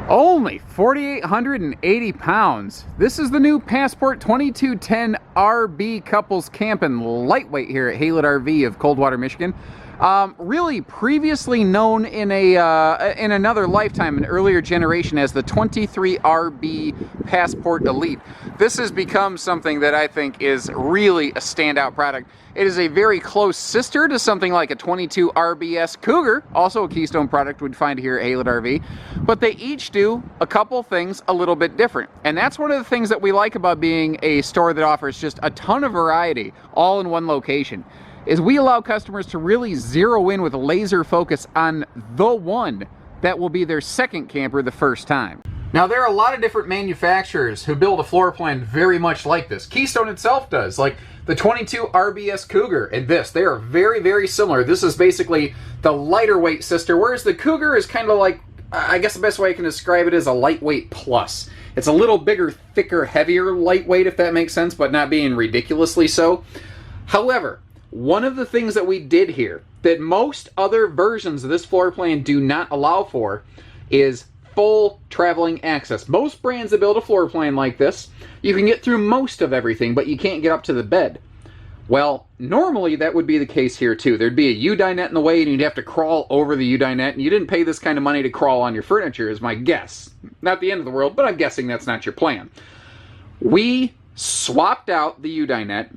Only 4,880 pounds. This is the new Passport 2210 RB Couples Campin' Lightweight here at Haylet RV of Coldwater, Michigan. Really previously known in in another lifetime, an earlier generation, as the 23 RB Passport Elite. This has become something that I think is really a standout product. It is a very close sister to something like a 22 RBS Cougar, also a Keystone product we'd find here at Haylet RV, but they each do a couple things a little bit different. And that's one of the things that we like about being a store that offers just a ton of variety all in one location, is we allow customers to really zero in with a laser focus on the one that will be their second camper the first time. Now, there are a lot of different manufacturers who build a floor plan very much like this. Keystone itself does, like the 22 RBS Cougar and this. They are very, very similar. This is basically the lighter weight sister, whereas the Cougar is kind of like, I guess the best way I can describe it is a lightweight plus. It's a little bigger, thicker, heavier lightweight, if that makes sense, but not being ridiculously so. However, one of the things that we did here that most other versions of this floor plan do not allow for is full traveling access. Most brands that build a floor plan like this, you can get through most of everything, but you can't get up to the bed. Well, normally that would be the case here too. There'd be a U-dinette in the way and you'd have to crawl over the U-dinette, and you didn't pay this kind of money to crawl on your furniture, is my guess. Not the end of the world, but I'm guessing that's not your plan. We swapped out the U-dinette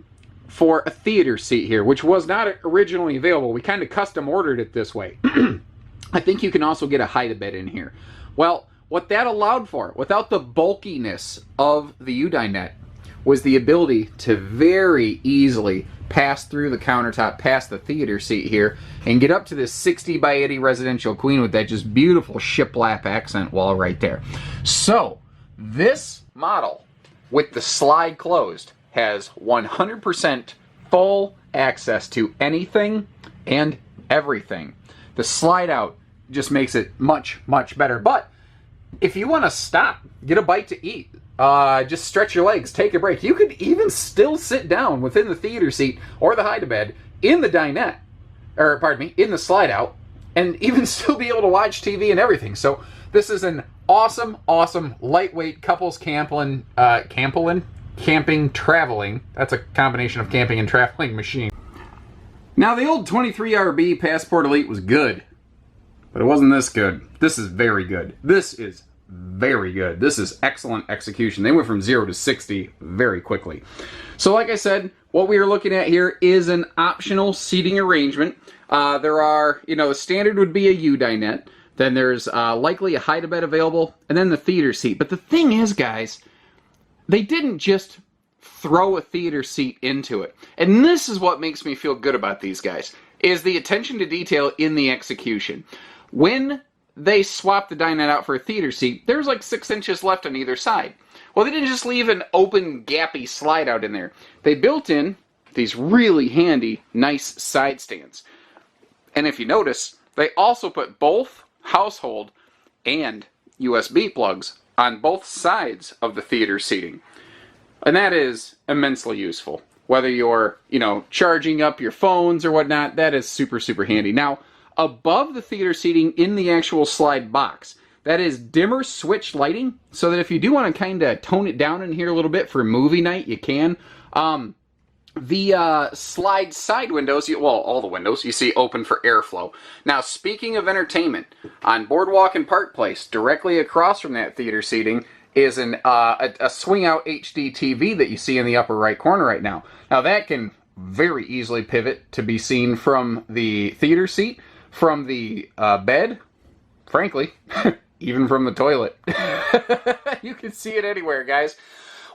for a theater seat here, which was not originally available. We kind of custom ordered it this way. I think you can also get a hide-a-bed in here. Well, what that allowed for, without the bulkiness of the U-dinette, was the ability to very easily pass through the countertop, past the theater seat here, and get up to this 60 by 80 residential queen with that just beautiful shiplap accent wall right there. So, this model, with the slide closed, has 100% full access to anything and everything. The slide out just makes it much, much better. But if you want to stop, get a bite to eat, just stretch your legs, take a break, you could even still sit down within the theater seat or the hide-a-bed in the dinette, or pardon me, in the slide out, and even still be able to watch TV and everything. So this is an awesome, awesome lightweight couples camping, traveling. That's a combination of camping and traveling machine. Now, the old 23 RB Passport Elite was good, but it wasn't this good. This is very good. This is very good. This is excellent execution. They went from 0 to 60 very quickly. So like I said, what we are looking at here is an optional seating arrangement. There are, the standard would be a U-dinette. Then there's likely a hide-a-bed available, and then the theater seat. But the thing is, guys, they didn't just throw a theater seat into it. And this is what makes me feel good about these guys, is the attention to detail in the execution. When they swapped the dinette out for a theater seat, there's like 6 inches left on either side. Well, they didn't just leave an open, gappy slide out in there. They built in these really handy, nice side stands. And if you notice, they also put both household and USB plugs on both sides of the theater seating. And that is immensely useful. Whether you're, charging up your phones or whatnot, that is super, super handy. Now, above the theater seating in the actual slide box, that is dimmer switch lighting, so that if you do want to kind of tone it down in here a little bit for movie night, you can. The slide side windows, all the windows, you see open for airflow. Now, speaking of entertainment, on Boardwalk and Park Place, directly across from that theater seating, is a swing-out HD TV that you see in the upper right corner right now. Now, that can very easily pivot to be seen from the theater seat, from the bed, frankly, even from the toilet. You can see it anywhere, guys.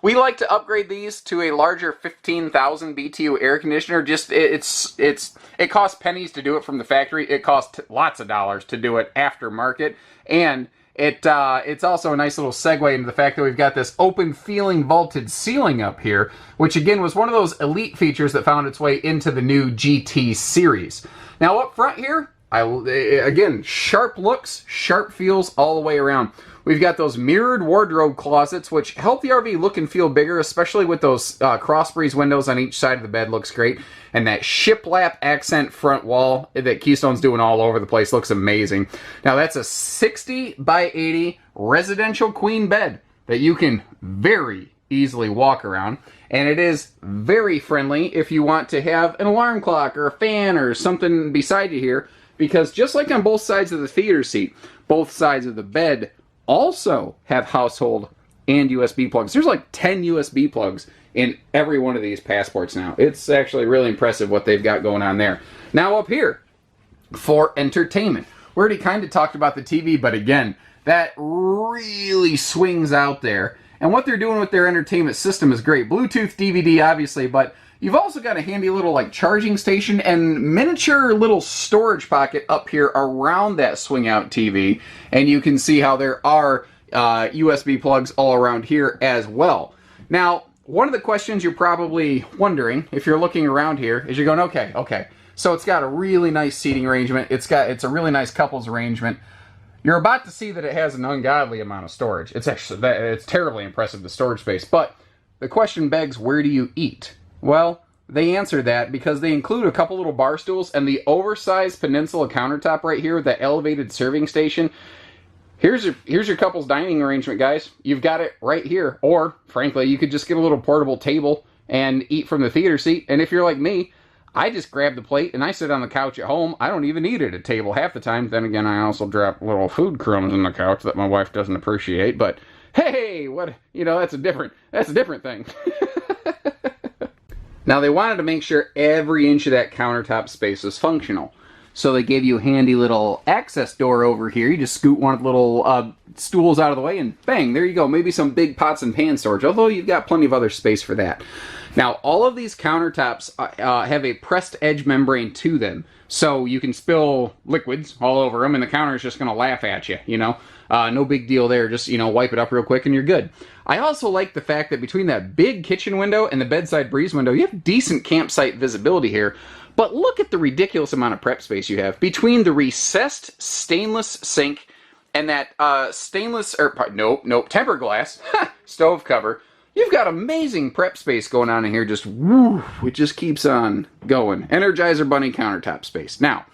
We like to upgrade these to a larger 15,000 BTU air conditioner. Just it costs pennies to do it from the factory. It costs lots of dollars to do it aftermarket, and it's also a nice little segue into the fact that we've got this open feeling vaulted ceiling up here, which again was one of those elite features that found its way into the new GT series. Now up front here, Again, sharp looks, sharp feels all the way around. We've got those mirrored wardrobe closets, which help the RV look and feel bigger, especially with those cross breeze windows on each side of the bed. Looks great. And that shiplap accent front wall that Keystone's doing all over the place looks amazing. Now, that's a 60 by 80 residential queen bed that you can very easily walk around. And it is very friendly if you want to have an alarm clock or a fan or something beside you here. Because just like on both sides of the theater seat, both sides of the bed also have household and USB plugs. There's like 10 USB plugs in every one of these Passports now. It's actually really impressive what they've got going on there. Now up here, for entertainment. We already kind of talked about the TV, but again, that really swings out there. And what they're doing with their entertainment system is great. Bluetooth, DVD, obviously, but you've also got a handy little like charging station and miniature little storage pocket up here around that swing out TV. And you can see how there are USB plugs all around here as well. Now, one of the questions you're probably wondering if you're looking around here is you're going, okay. So it's got a really nice seating arrangement. It's a really nice couples arrangement. You're about to see that it has an ungodly amount of storage. It's terribly impressive, the storage space. But the question begs, where do you eat? Well, they answer that because they include a couple little bar stools and the oversized Peninsula countertop right here with that elevated serving station. Here's your couple's dining arrangement, guys. You've got it right here. Or, frankly, you could just get a little portable table and eat from the theater seat. And if you're like me, I just grab the plate and I sit on the couch at home. I don't even eat at a table half the time. Then again, I also drop little food crumbs on the couch that my wife doesn't appreciate. But hey, that's a different thing. Now, they wanted to make sure every inch of that countertop space was functional. So they gave you a handy little access door over here. You just scoot one of the little stools out of the way and bang, there you go. Maybe some big pots and pan storage, although you've got plenty of other space for that. Now, all of these countertops have a pressed edge membrane to them. So you can spill liquids all over them and the counter is just going to laugh at you, No big deal there. Just, wipe it up real quick and you're good. I also like the fact that between that big kitchen window and the bedside breeze window, you have decent campsite visibility here. But look at the ridiculous amount of prep space you have between the recessed stainless sink and that tempered glass stove cover. You've got amazing prep space going on in here. Just woo, it just keeps on going. Energizer Bunny countertop space. Now,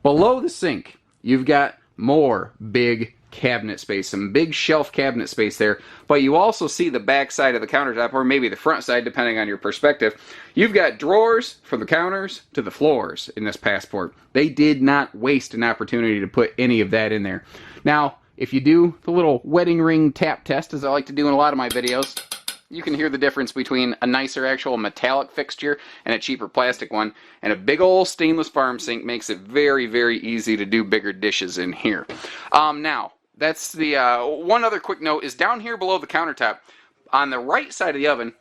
below the sink, you've got more big cabinet space, some big shelf cabinet space there, but you also see the back side of the countertop, or maybe the front side, depending on your perspective. You've got drawers from the counters to the floors in this Passport. They did not waste an opportunity to put any of that in there. Now, if you do the little wedding ring tap test, as I like to do in a lot of my videos, you can hear the difference between a nicer actual metallic fixture and a cheaper plastic one. And a big old stainless farm sink makes it very, very easy to do bigger dishes in here. Now, that's the one other quick note is down here below the countertop, on the right side of the oven,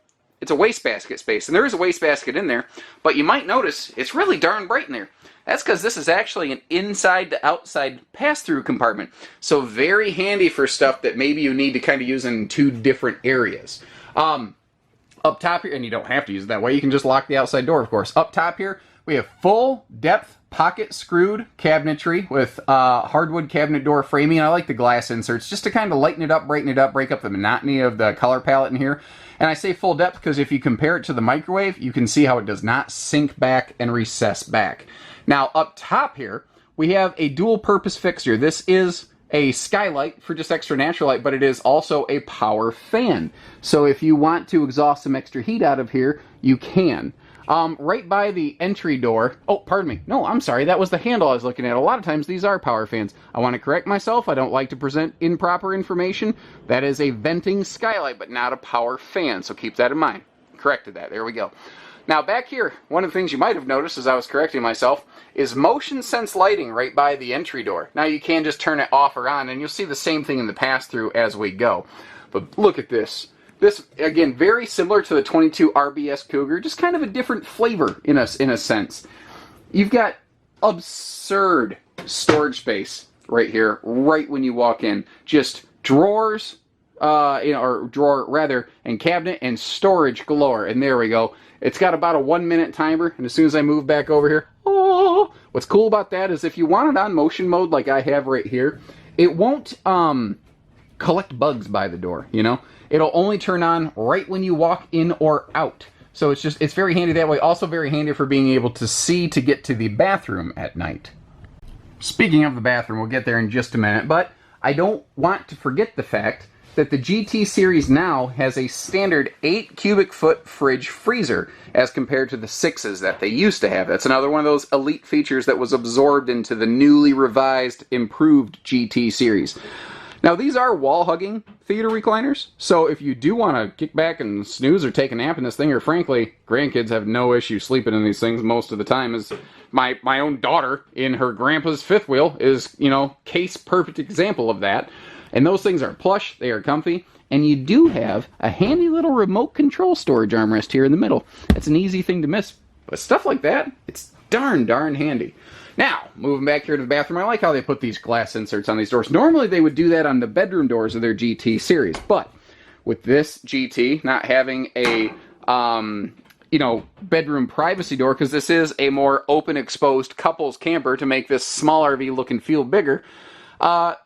it's a wastebasket space. And there is a wastebasket in there, but you might notice it's really darn bright in there. That's because this is actually an inside to outside pass-through compartment. So very handy for stuff that maybe you need to kind of use in two different areas. Up top here, and you don't have to use it that way, you can just lock the outside door, of course. Up top here, we have full depth pocket screwed cabinetry with hardwood cabinet door framing. I like the glass inserts just to kind of lighten it up, brighten it up, break up the monotony of the color palette in here. And I say full depth because if you compare it to the microwave, you can see how it does not sink back and recess back. Now up top here, we have a dual purpose fixture. This is a Skylight for just extra natural light, but it is also a power fan. So if you want to exhaust some extra heat out of here, you can. Right by the entry door, oh, pardon me, no, I'm sorry, that was the handle I was looking at. A lot of times these are power fans. I want to correct myself, I don't like to present improper information. That is a venting Skylight, but not a power fan, so keep that in mind. Corrected that, there we go. Now back here, one of the things you might have noticed as I was correcting myself is motion sense lighting right by the entry door. Now you can just turn it off or on, and you'll see the same thing in the pass-through as we go. But look at this. This, again, very similar to the 22 RBS Cougar, just kind of a different flavor in a sense. You've got absurd storage space right here, right when you walk in. Just drawers, or drawer rather, and cabinet and storage galore. And there we go. It's got about a 1-minute timer, and as soon as I move back over here, oh, What's cool about that is if you want it on motion mode like I have right here, it won't collect bugs by the door, you know? It'll only turn on right when you walk in or out. So it's very handy that way. Also very handy for being able to see to get to the bathroom at night. Speaking of the bathroom, we'll get there in just a minute, but I don't want to forget the fact that the GT series now has a standard 8 cubic foot fridge freezer as compared to the 6s that they used to have. That's another one of those elite features that was absorbed into the newly revised, improved GT series. Now, these are wall-hugging theater recliners, so if you do want to kick back and snooze or take a nap in this thing, or frankly, grandkids have no issue sleeping in these things most of the time, as my own daughter in her grandpa's fifth wheel is, you know, case perfect example of that. And those things are plush, they are comfy, and you do have a handy little remote control storage armrest here in the middle. It's an easy thing to miss, but stuff like that, it's darn handy. Now, moving back here to the bathroom, I like how they put these glass inserts on these doors. Normally they would do that on the bedroom doors of their GT series, but with this GT not having a, you know, bedroom privacy door, because this is a more open, exposed couples camper to make this small RV look and feel bigger,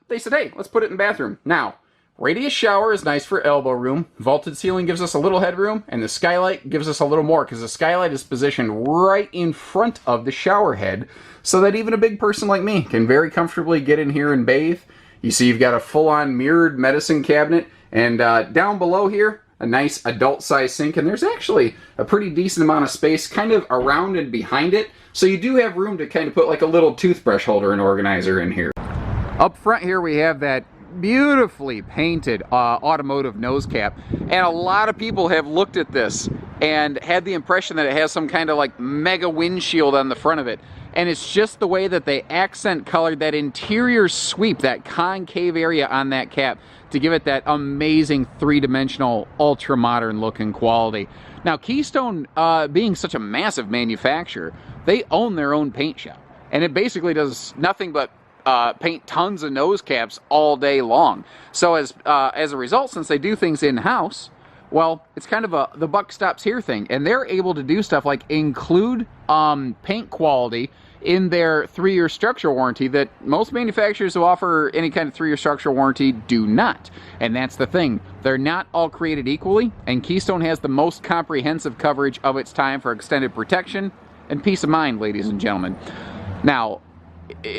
they said, hey, let's put it in the bathroom. Now, radius shower is nice for elbow room. Vaulted ceiling gives us a little headroom, and the Skylight gives us a little more, because the Skylight is positioned right in front of the shower head, so that even a big person like me can very comfortably get in here and bathe. You see you've got a full-on mirrored medicine cabinet, and down below here, a nice adult-sized sink, and there's actually a pretty decent amount of space kind of around and behind it, so you do have room to kind of put like a little toothbrush holder and organizer in here. Up front here we have that beautifully painted automotive nose cap, and a lot of people have looked at this and had the impression that it has some kind of like mega windshield on the front of it, and it's just the way that they accent colored that interior sweep, that concave area on that cap, to give it that amazing three-dimensional ultra modern look and quality. Now Keystone, being such a massive manufacturer, they own their own paint shop, and it basically does nothing but paint tons of nose caps all day long. So as a result, since they do things in-house, well, it's kind of a the buck stops here thing, and they're able to do stuff like include paint quality in their 3-year structural warranty that most manufacturers who offer any kind of 3-year structural warranty do not. And that's the thing. They're not all created equally, and Keystone has the most comprehensive coverage of its time for extended protection and peace of mind, ladies and gentlemen. Now,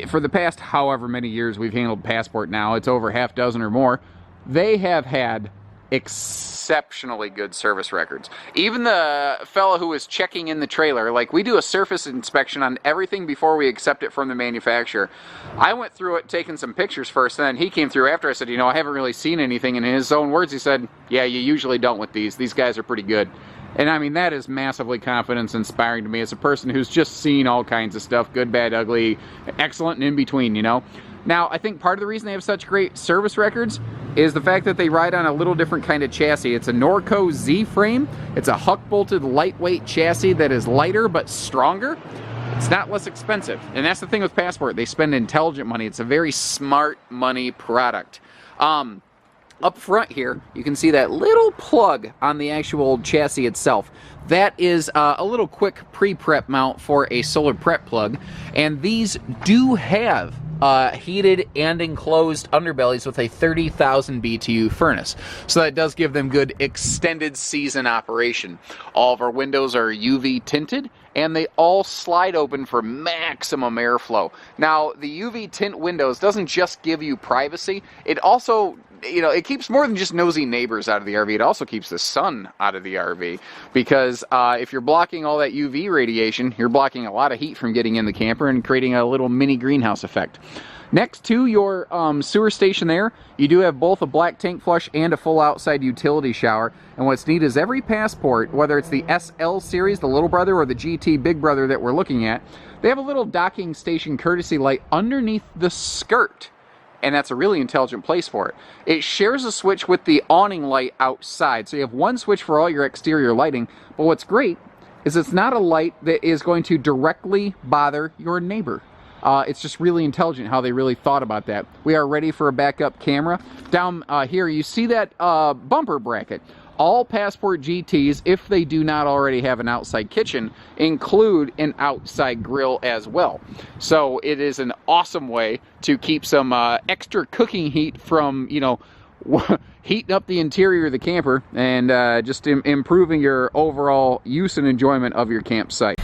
for the past however many years we've handled Passport now, it's over half dozen or more, they have had exceptionally good service records. Even the fellow who was checking in the trailer, like we do a surface inspection on everything before we accept it from the manufacturer. I went through it taking some pictures first, and then he came through after. I said, you know, I haven't really seen anything. And in his own words, he said, yeah, you usually don't with these. These guys are pretty good. And I mean, that is massively confidence inspiring to me as a person who's just seen all kinds of stuff, good, bad, ugly, excellent, and in between, you know. Now, I think part of the reason they have such great service records is the fact that they ride on a little different kind of chassis. It's a Norco Z-frame. It's a huck-bolted lightweight chassis that is lighter but stronger. It's not less expensive. And that's the thing with Passport. They spend intelligent money. It's a very smart money product. Up front here, you can see that little plug on the actual chassis itself. That is a little quick pre-prep mount for a solar prep plug. And these do have heated and enclosed underbellies with a 30,000 BTU furnace. So that does give them good extended season operation. All of our windows are UV tinted, and they all slide open for maximum airflow. Now, the UV tint windows doesn't just give you privacy, it also, you know, it keeps more than just nosy neighbors out of the RV. It also keeps the sun out of the RV, because if you're blocking all that UV radiation, you're blocking a lot of heat from getting in the camper and creating a little mini greenhouse effect. Next to your sewer station there, you do have both a black tank flush and a full outside utility shower. And what's neat is every Passport, whether it's the SL series, the little brother, or the GT big brother that we're looking at, they have a little docking station courtesy light underneath the skirt. And that's a really intelligent place for it. It shares a switch with the awning light outside, so you have one switch for all your exterior lighting. But what's great is it's not a light that is going to directly bother your neighbor. It's just really intelligent how they really thought about that. We are ready for a backup camera. Down here, you see that bumper bracket. all Passport GTs, if they do not already have an outside kitchen, include an outside grill as well. So it is an awesome way to keep some extra cooking heat from, you know, heating up the interior of the camper and just improving your overall use and enjoyment of your campsite.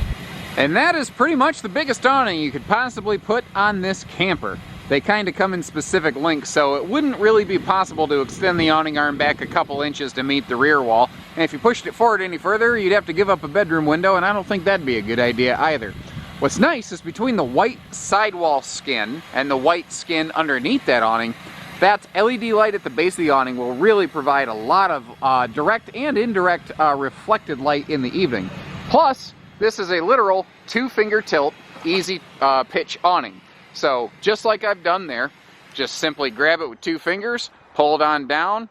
And that is pretty much the biggest awning you could possibly put on this camper. They kind of come in specific lengths, so it wouldn't really be possible to extend the awning arm back a couple inches to meet the rear wall. And if you pushed it forward any further, you'd have to give up a bedroom window, and I don't think that'd be a good idea either. What's nice is between the white sidewall skin and the white skin underneath that awning, that LED light at the base of the awning will really provide a lot of direct and indirect reflected light in the evening. Plus, this is a literal 2-finger tilt, easy pitch awning. So just like I've done there, just simply grab it with 2 fingers, pull it on down,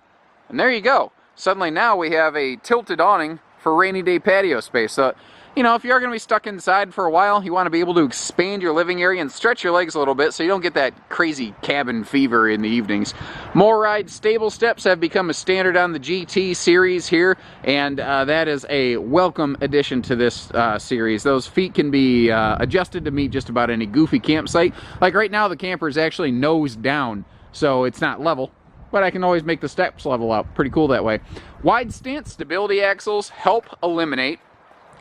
and there you go. Suddenly now we have a tilted awning for rainy day patio space. So, you know, if you're going to be stuck inside for a while, you want to be able to expand your living area and stretch your legs a little bit so you don't get that crazy cabin fever in the evenings. MORryde stable steps have become a standard on the GT series here, and that is a welcome addition to this series. Those feet can be adjusted to meet just about any goofy campsite. Like right now, the camper is actually nose down, so it's not level, but I can always make the steps level out. Pretty cool that way. Wide stance stability axles help eliminate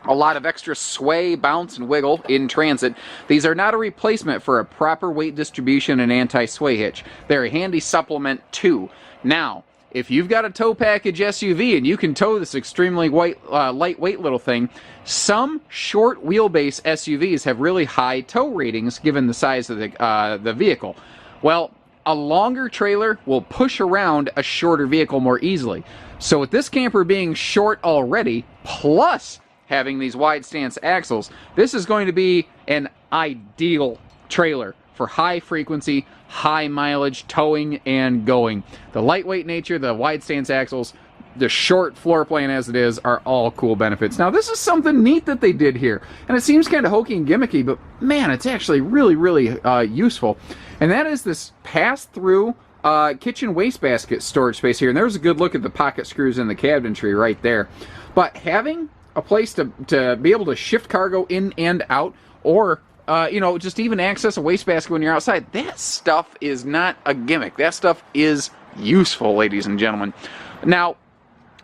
a lot of extra sway, bounce, and wiggle in transit. These are not a replacement for a proper weight distribution and anti-sway hitch. They're a handy supplement too. Now, if you've got a tow package SUV and you can tow this extremely lightweight little thing, some short wheelbase SUVs have really high tow ratings given the size of the vehicle. Well, a longer trailer will push around a shorter vehicle more easily. So with this camper being short already, plus having these wide stance axles, this is going to be an ideal trailer for high frequency, high mileage towing and going. The lightweight nature, the wide stance axles, the short floor plan as it is, are all cool benefits. Now this is something neat that they did here, and it seems kind of hokey and gimmicky, but man, it's actually really, really useful. And that is this pass-through kitchen wastebasket storage space here. And there's a good look at the pocket screws in the cabinetry right there. But having a place to be able to shift cargo in and out, or you know, just even access a wastebasket when you're outside, that stuff is not a gimmick. That stuff is useful, ladies and gentlemen. Now,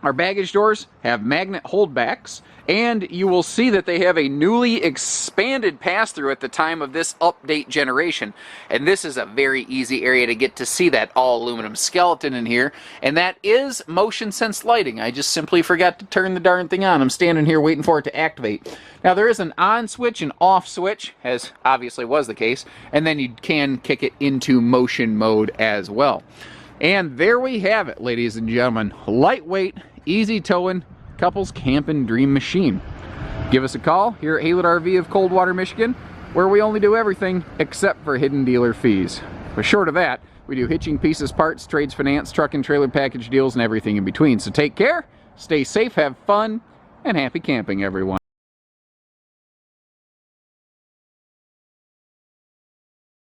our baggage doors have magnet holdbacks, and you will see that they have a newly expanded pass-through at the time of this update generation. And this is a very easy area to get to see that all-aluminum skeleton in here, and that is motion sense lighting. I just simply forgot to turn the darn thing on. I'm standing here waiting for it to activate. Now, there is an on switch and off switch, as obviously was the case, and then you can kick it into motion mode as well. And there we have it, ladies and gentlemen. Lightweight, easy towing, couples camping dream machine. Give us a call here at Haylett RV of Coldwater, Michigan, where we only do everything except for hidden dealer fees. But short of that, we do hitching, pieces, parts, trades, finance, truck and trailer package deals, and everything in between. So take care, stay safe, have fun, and happy camping, everyone.